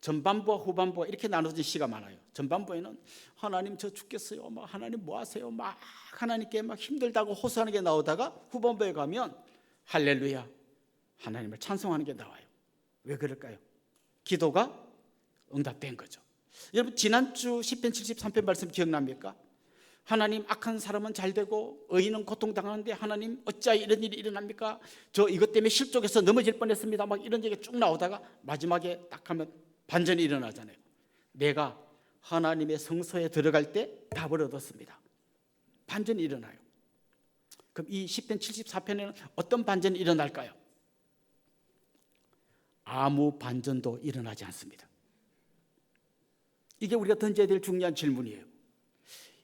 S4: 전반부와 후반부가 이렇게 나눠진 시가 많아요. 전반부에는 하나님 저 죽겠어요, 막 하나님 뭐 하세요, 막 하나님께 막 힘들다고 호소하는 게 나오다가 후반부에 가면 할렐루야 하나님을 찬송하는 게 나와요. 왜 그럴까요? 기도가 응답된 거죠. 여러분 지난주 시편 73편 말씀 기억납니까? 하나님 악한 사람은 잘 되고 의인은 고통당하는데 하나님 어찌하여 이런 일이 일어납니까? 저 이것 때문에 실족해서 넘어질 뻔했습니다. 막 이런 얘기 쭉 나오다가 마지막에 딱 하면 반전이 일어나잖아요. 내가 하나님의 성소에 들어갈 때 답을 얻었습니다. 반전이 일어나요. 그럼 이 시편 74편에는 어떤 반전이 일어날까요? 아무 반전도 일어나지 않습니다. 이게 우리가 던져야 될 중요한 질문이에요.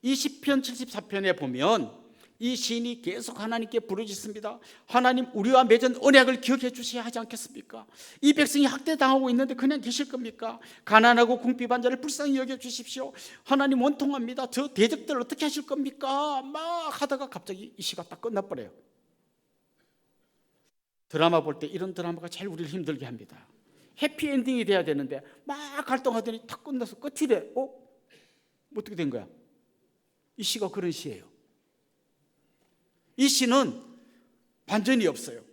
S4: 이 시편 74편에 보면 이 시인이 계속 하나님께 부르짖습니다. 하나님 우리와 맺은 언약을 기억해 주셔야 하지 않겠습니까? 이 백성이 학대당하고 있는데 그냥 계실 겁니까? 가난하고 궁핍한 자를 불쌍히 여겨 주십시오. 하나님 원통합니다. 저 대적들 어떻게 하실 겁니까? 막 하다가 갑자기 이 시가 딱 끝나버려요. 드라마 볼 때 이런 드라마가 제일 우리를 힘들게 합니다. 해피엔딩이 돼야 되는데 막 갈등하더니 탁 끝나서 끝이래. 어떻게 된 거야? 이 시가 그런 시예요. 이 시는 반전이 없어요.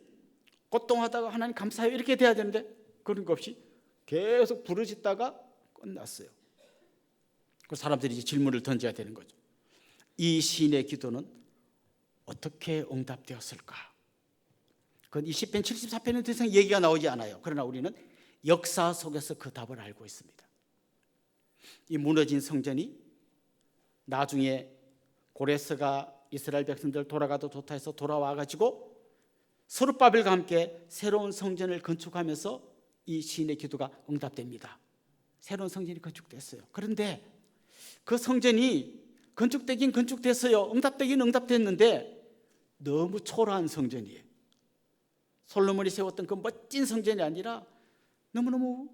S4: 고통하다가 하나님 감사해요 이렇게 돼야 되는데 그런 거 없이 계속 부르짖다가 끝났어요. 그 사람들이 이제 질문을 던져야 되는 거죠. 이 시인의 기도는 어떻게 응답되었을까? 그건 이 시편 74편은 더 이상 얘기가 나오지 않아요. 그러나 우리는 역사 속에서 그 답을 알고 있습니다. 이 무너진 성전이 나중에 고레스가 이스라엘 백성들 돌아가도 좋다 해서 돌아와가지고 스룹바벨과 함께 새로운 성전을 건축하면서 이 시인의 기도가 응답됩니다. 새로운 성전이 건축됐어요. 그런데 그 성전이 건축되긴 건축됐어요. 응답되긴 응답됐는데 너무 초라한 성전이에요. 솔로몬이 세웠던 그 멋진 성전이 아니라 너무너무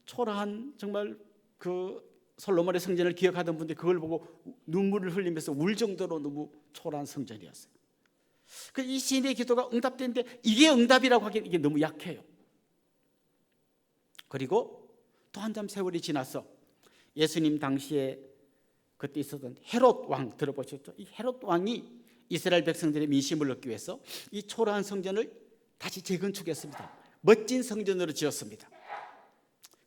S4: 초라한 정말 그 솔로몬의 성전을 기억하던 분들이 그걸 보고 눈물을 흘리면서 울 정도로 너무 초라한 성전이었어요. 이 시인의 기도가 응답되는데 이게 응답이라고 하기엔 이게 너무 약해요. 그리고 또 한참 세월이 지나서 예수님 당시에 그때 있었던 헤롯 왕 들어보셨죠? 이 헤롯 왕이 이스라엘 백성들의 민심을 얻기 위해서 이 초라한 성전을 다시 재건축했습니다. 멋진 성전으로 지었습니다.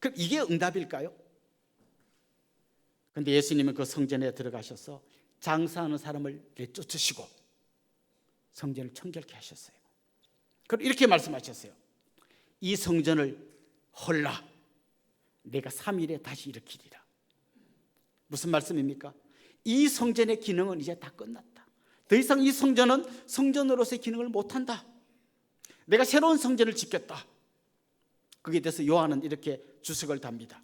S4: 그럼 이게 응답일까요? 그런데 예수님은 그 성전에 들어가셔서 장사하는 사람을 내쫓으시고 성전을 청결케 하셨어요. 그럼 이렇게 말씀하셨어요. 이 성전을 헐라 내가 3일에 다시 일으키리라. 무슨 말씀입니까? 이 성전의 기능은 이제 다 끝났다. 더 이상 이 성전은 성전으로서의 기능을 못한다. 내가 새로운 성전을 짓겠다. 거기에 대해서 요한은 이렇게 주석을 답니다.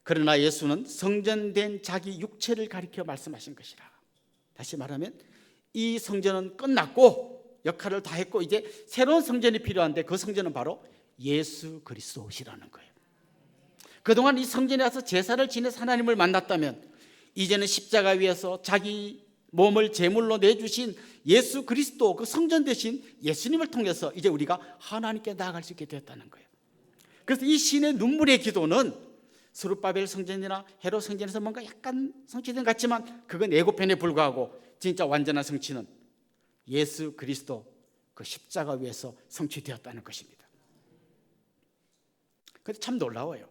S4: 그러나 예수는 성전된 자기 육체를 가리켜 말씀하신 것이라. 다시 말하면 이 성전은 끝났고 역할을 다 했고 이제 새로운 성전이 필요한데 그 성전은 바로 예수 그리스도시라는 거예요. 그동안 이 성전에 와서 제사를 지내서 하나님을 만났다면 이제는 십자가 위에서 자기 몸을 제물로 내주신 예수 그리스도, 그 성전 대신 예수님을 통해서 이제 우리가 하나님께 나아갈 수 있게 되었다는 거예요. 그래서 이 신의 눈물의 기도는 스룹바벨 성전이나 헤롯 성전에서 뭔가 약간 성취된 것 같지만 그건 예고편에 불과하고 진짜 완전한 성취는 예수 그리스도 그 십자가 위에서 성취되었다는 것입니다. 그런데 참 놀라워요.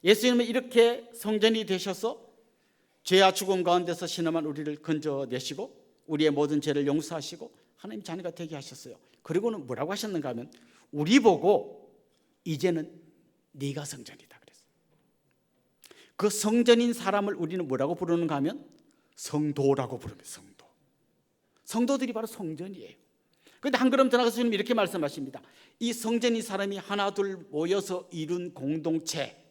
S4: 예수님은 이렇게 성전이 되셔서 죄와 죽음 가운데서 신음한 우리를 건져내시고 우리의 모든 죄를 용서하시고 하나님 자녀가 되게 하셨어요. 그리고는 뭐라고 하셨는가 하면 우리 보고 이제는 네가 성전이다 그랬어요. 그 성전인 사람을 우리는 뭐라고 부르는가 하면 성도라고 부릅니다. 성도. 성도들이 바로 성전이에요. 그런데 한 걸음 더 나가서 주님 이렇게 말씀하십니다. 이 성전인 사람이 하나 둘 모여서 이룬 공동체,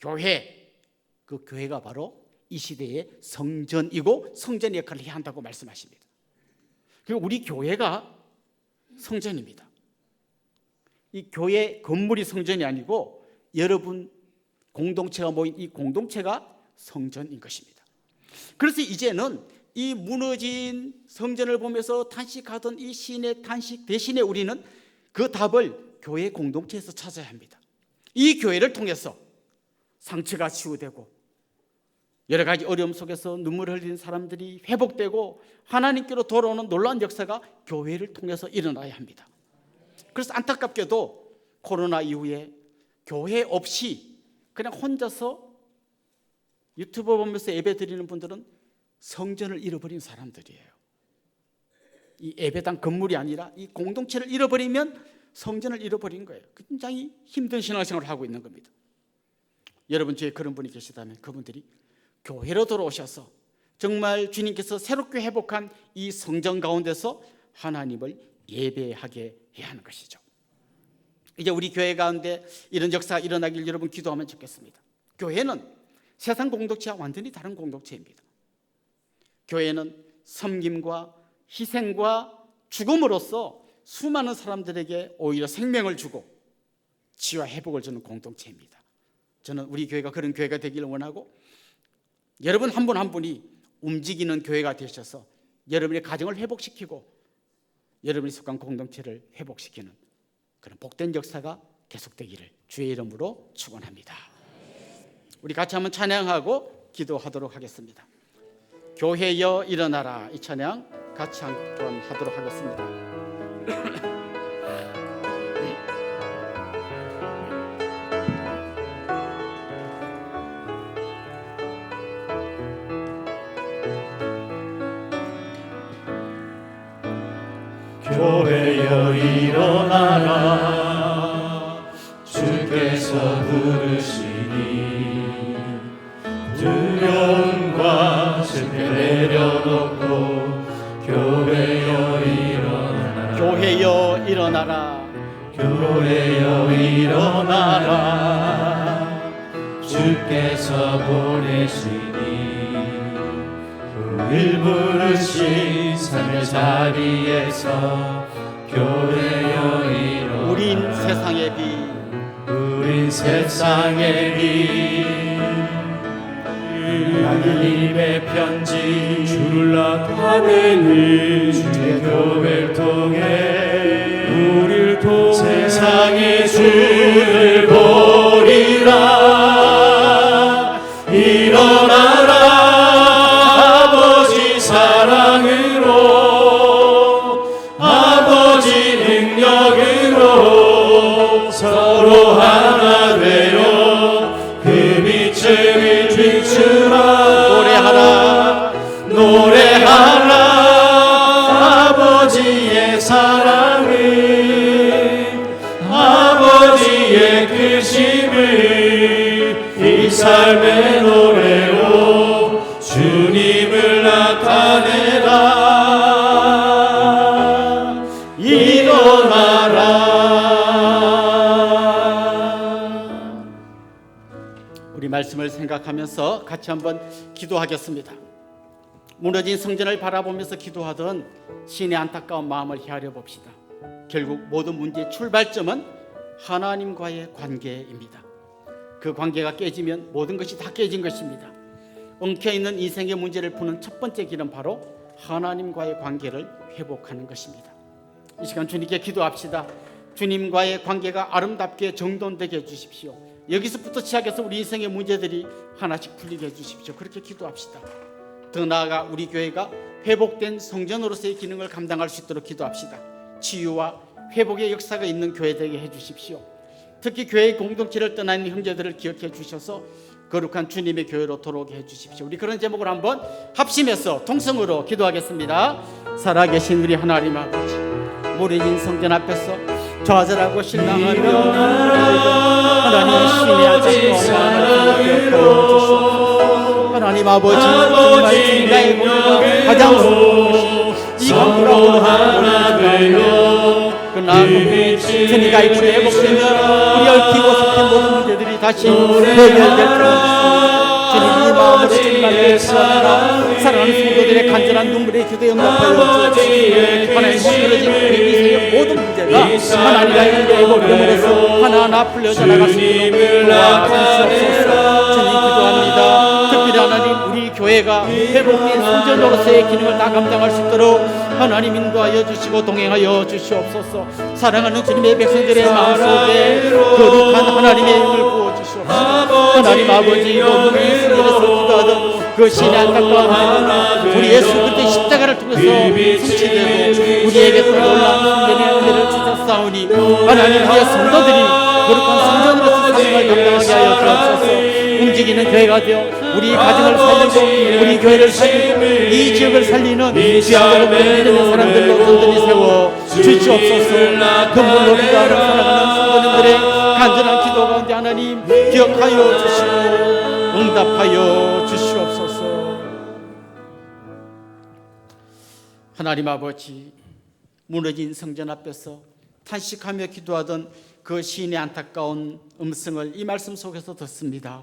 S4: 교회, 그 교회가 바로 이 시대의 성전이고 성전의 역할을 해야 한다고 말씀하십니다. 그리고 우리 교회가 성전입니다. 이 교회 건물이 성전이 아니고 여러분 공동체가 모인 이 공동체가 성전인 것입니다. 그래서 이제는 이 무너진 성전을 보면서 탄식하던 이 시인의 탄식 대신에 우리는 그 답을 교회 공동체에서 찾아야 합니다. 이 교회를 통해서 상처가 치유되고 여러 가지 어려움 속에서 눈물을 흘리는 사람들이 회복되고 하나님께로 돌아오는 놀라운 역사가 교회를 통해서 일어나야 합니다. 그래서 안타깝게도 코로나 이후에 교회 없이 그냥 혼자서 유튜브 보면서 예배 드리는 분들은 성전을 잃어버린 사람들이에요. 이 예배당 건물이 아니라 이 공동체를 잃어버리면 성전을 잃어버린 거예요. 굉장히 힘든 신앙생활을 하고 있는 겁니다. 여러분 중에 그런 분이 계시다면 그분들이 교회로 돌아오셔서 정말 주님께서 새롭게 회복한 이 성전 가운데서 하나님을 예배하게 해야 하는 것이죠. 이제 우리 교회 가운데 이런 역사가 일어나길 여러분 기도하면 좋겠습니다. 교회는 세상 공동체와 완전히 다른 공동체입니다. 교회는 섬김과 희생과 죽음으로써 수많은 사람들에게 오히려 생명을 주고 치유와 회복을 주는 공동체입니다. 저는 우리 교회가 그런 교회가 되기를 원하고 여러분 한 분 한 분이 움직이는 교회가 되셔서 여러분의 가정을 회복시키고 여러분이 속한 공동체를 회복시키는 그런 복된 역사가 계속되기를 주의 이름으로 축원합니다. 우리 같이 한번 찬양하고 기도하도록 하겠습니다. 교회여 일어나라, 이 찬양 같이 한번 하도록 하겠습니다.
S1: 교회여 일어나라, 주께서 부르시니 두려움과 습에 내려놓고 교회여 일어나라.
S4: 교회여 일어나라.
S1: 교회여 일어나라, 주께서 보내시니 일 부르신 삶의 자리에서 교회여 일어나라.
S4: 우린 세상의 빛,
S1: 우린 세상의 빛, 하나님의 편지 주를 나타내는 주의 교회를 통해 우리를 통해 세상의 주를 보리라. 일어나라, 사랑으로 아버지 능력으로 서로 하나 되어 그 빛을 비추라.
S4: 노래하라,
S1: 노래하라. 아버지의 사랑을, 아버지의 크심을 이 삶의 노래로 주님을 나타내라.
S4: 생각하면서 같이 한번 기도하겠습니다. 무너진 성전을 바라보면서 기도하던 신의 안타까운 마음을 헤아려 봅시다. 결국 모든 문제의 출발점은 하나님과의 관계입니다. 그 관계가 깨지면 모든 것이 다 깨진 것입니다. 엉켜있는 인생의 문제를 푸는 첫 번째 길은 바로 하나님과의 관계를 회복하는 것입니다. 이 시간 주님께 기도합시다. 주님과의 관계가 아름답게 정돈되게 해주십시오. 여기서부터 시작해서 우리 인생의 문제들이 하나씩 풀리게 해주십시오. 그렇게 기도합시다. 더 나아가 우리 교회가 회복된 성전으로서의 기능을 감당할 수 있도록 기도합시다. 치유와 회복의 역사가 있는 교회 되게 해주십시오. 특히 교회의 공동체를 떠나는 형제들을 기억해 주셔서 거룩한 주님의 교회로 돌아오게 해주십시오. 우리 그런 제목을 한번 합심해서 통성으로 기도하겠습니다. 살아계신 우리 하나님 아버지, 무너진 성전 앞에서 좌절하고 실망하며 하나님 신의 안타까운 마음을 주시옵소서. 하나님 아버지, 정말 주님과의 모두가 가장 이 강구라고 하나 되어 그러나 주님과 이 문에 회복되면 우리 얽히고 섞인 모든 문제들이 다시 해결될 것입니다. 주님 이 마음으로 주님께 기도합니다. 사랑하는 성도들의 간절한 눈물의 기도에 응답하여 주시옵소서. 하나님 무너진 우리 인생의 모든 문제가 하나님과의 관계에 회복됨으로써 하나하나 풀려져 나갈 수 있도록 도와주시옵소서. 주님 기도합니다. 특별히 하나님 우리 교회가 회복된 성전으로서의 기능을 다 감당할 수 있도록 하나님 인도하여 주시고 동행하여 주시옵소서. 사랑하는 주님의 백성들의 마음속에 거룩한 하나님의 영을 부어주시옵소서. 하나님 아버지, 모든 예수님께서 기도하던 그 신의 안타까운 우리 예수 그리스도의 십자가를 통해서 성취되고 우리에게 또 놀라운 성전의 은혜를 주셨사오니 하나님 우리의 성도들이 거룩한 성전으로서 사명을 감당하게 하여 주옵소서. 움직이는 교회가 되어 우리 가정을 살리고 우리 교회를 살리고 이 지역을 살리는 귀하고 믿는 사람들로 든든히 세워 주시옵소서. 눈물로 기도하는 사랑하는 성도님들의 간절한 기도 가운데 하나님 기억하여 주시고 응답하여 주시옵소서. 하나님 아버지, 무너진 성전 앞에서 탄식하며 기도하던 그 시인의 안타까운 음성을 이 말씀 속에서 듣습니다.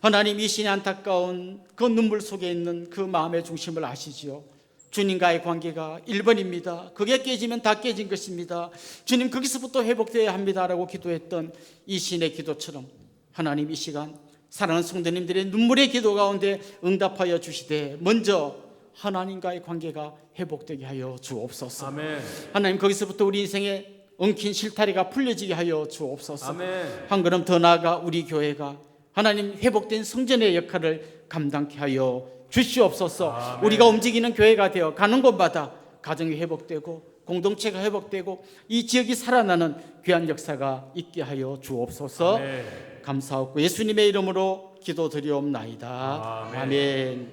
S4: 하나님, 이 신의 안타까운 그 눈물 속에 있는 그 마음의 중심을 아시지요. 주님과의 관계가 1번입니다. 그게 깨지면 다 깨진 것입니다. 주님, 거기서부터 회복되어야 합니다라고 기도했던 이 신의 기도처럼 하나님 이 시간 사랑하는 성도님들의 눈물의 기도 가운데 응답하여 주시되 먼저 하나님과의 관계가 회복되게 하여 주옵소서.
S3: 아멘.
S4: 하나님, 거기서부터 우리 인생의 엉킨 실타리가 풀려지게 하여 주옵소서.
S3: 아멘.
S4: 한 걸음 더 나아가 우리 교회가 하나님 회복된 성전의 역할을 감당케 하여 주시옵소서.
S3: 아멘.
S4: 우리가 움직이는 교회가 되어 가는 곳마다 가정이 회복되고 공동체가 회복되고 이 지역이 살아나는 귀한 역사가 있게 하여 주옵소서.
S3: 아멘.
S4: 감사하고 예수님의 이름으로 기도드리옵나이다.
S3: 아멘.
S4: 아멘.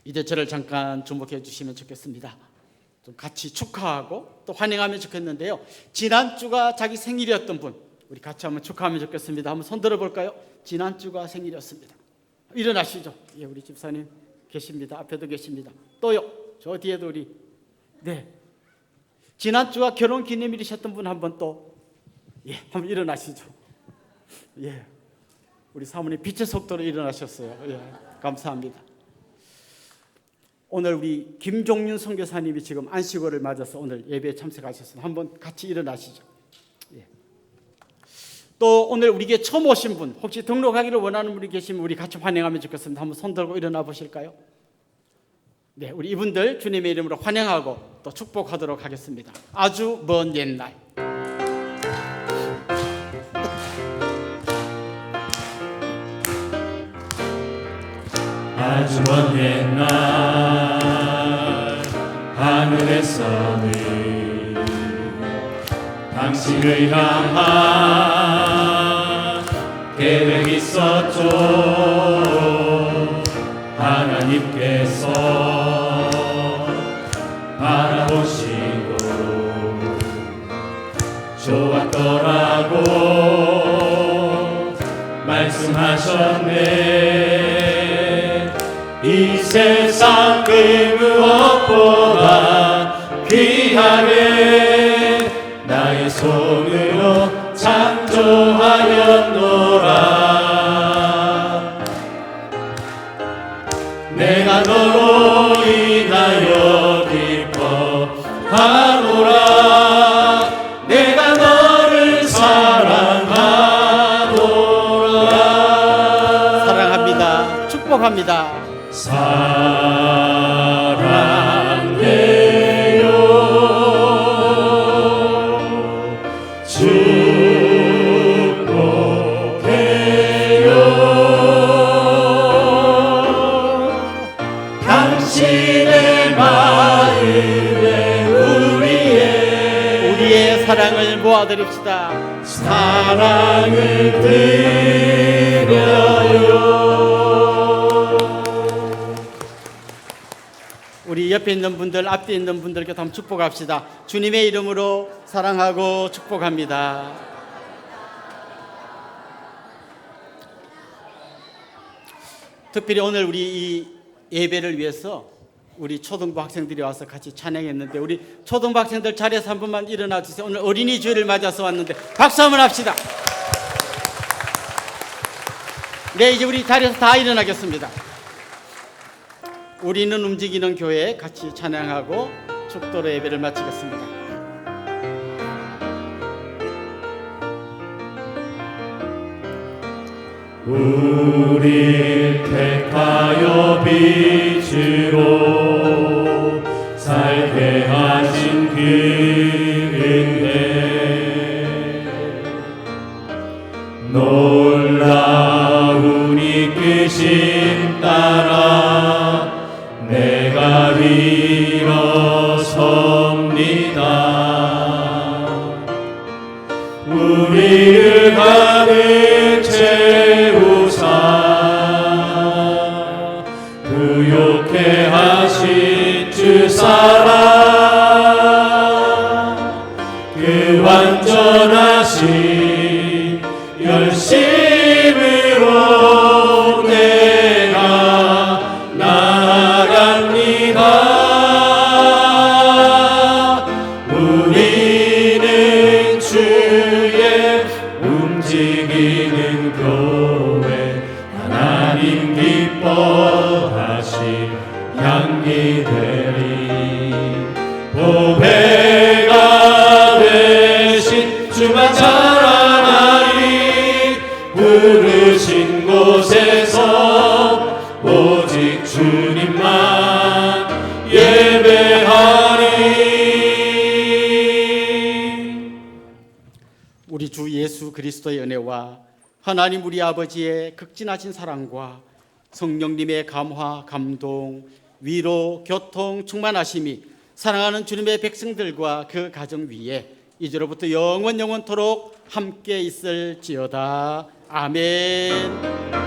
S4: 이제 저를 잠깐 주목해 주시면 좋겠습니다. 좀 같이 축하하고 또 환영하면 좋겠는데요. 지난주가 자기 생일이었던 분 우리 같이 한번 축하하면 좋겠습니다. 한번 손 들어볼까요? 지난주가 생일이었습니다. 일어나시죠. 예, 우리 집사님 계십니다. 앞에도 계십니다. 또요, 저 뒤에도 우리 네, 지난주가 결혼 기념일이셨던 분 한번 또 예, 한번 일어나시죠. 예, 우리 사모님 빛의 속도로 일어나셨어요. 예, 감사합니다. 오늘 우리 김종윤 선교사님이 지금 안식월을 맞아서 오늘 예배에 참석하셨습니다. 한번 같이 일어나시죠. 예. 또 오늘 우리에게 처음 오신 분 혹시 등록하기를 원하는 분이 계시면 우리 같이 환영하면 좋겠습니다. 한번 손 들고 일어나 보실까요? 네, 우리 이분들 주님의 이름으로 환영하고 또 축복하도록 하겠습니다. 아주 먼 옛날
S5: 아주 먼 옛날 하늘에서는 당신을 향한 계획이 있었죠. 하나님께서 바라보시고 좋았더라고 말씀하셨네. 이 세상 그 무엇보다 귀하게 나의 손으로 창조하였노라. 내가 너로 인하여 기뻐하노라. 내가 너를 사랑하노라.
S4: 사랑합니다. 축복합니다.
S5: 사랑해요. 축복해요. 당신의 마음에
S4: 우리의 사랑을 모아드립시다.
S5: 사랑을 드려요.
S4: 우리 옆에 있는 분들, 앞에 있는 분들께 한번 축복합시다. 주님의 이름으로 사랑하고 축복합니다. 특별히 오늘 우리 이 예배를 위해서 우리 초등부 학생들이 와서 같이 찬양했는데, 우리 초등부 학생들 자리에서 한 번만 일어나 주세요. 오늘 어린이 주일을 맞아서 왔는데 박수 한번 합시다. 네, 이제 우리 자리에서 다 일어나겠습니다. 우리는 움직이는 교회 같이 찬양하고 축도로 예배를 마치겠습니다.
S5: 우릴 택하여 빛으로 살게 하신 그 은혜, 놀라운 이끄심 따라 내가 일어섭니다. 우리를 가득 채우사 부욕해 하신 주 사랑, 그 완전하신 열심으로 내가 나아갑니다. 우리는 주의 움직이는 교회, 하나님 기뻐하신 향기 되리. 보배가 되신 주만 자랑하리. 부르신 곳에서 오직 주님만 예배하리.
S4: 우리 주 예수 그리스도의 은혜와 하나님 우리 아버지의 극진하신 사랑과 성령님의 감화, 감동, 위로, 교통, 충만하심이 사랑하는 주님의 백성들과 그 가정 위에 이제로부터 영원토록 함께 있을지어다. 아멘.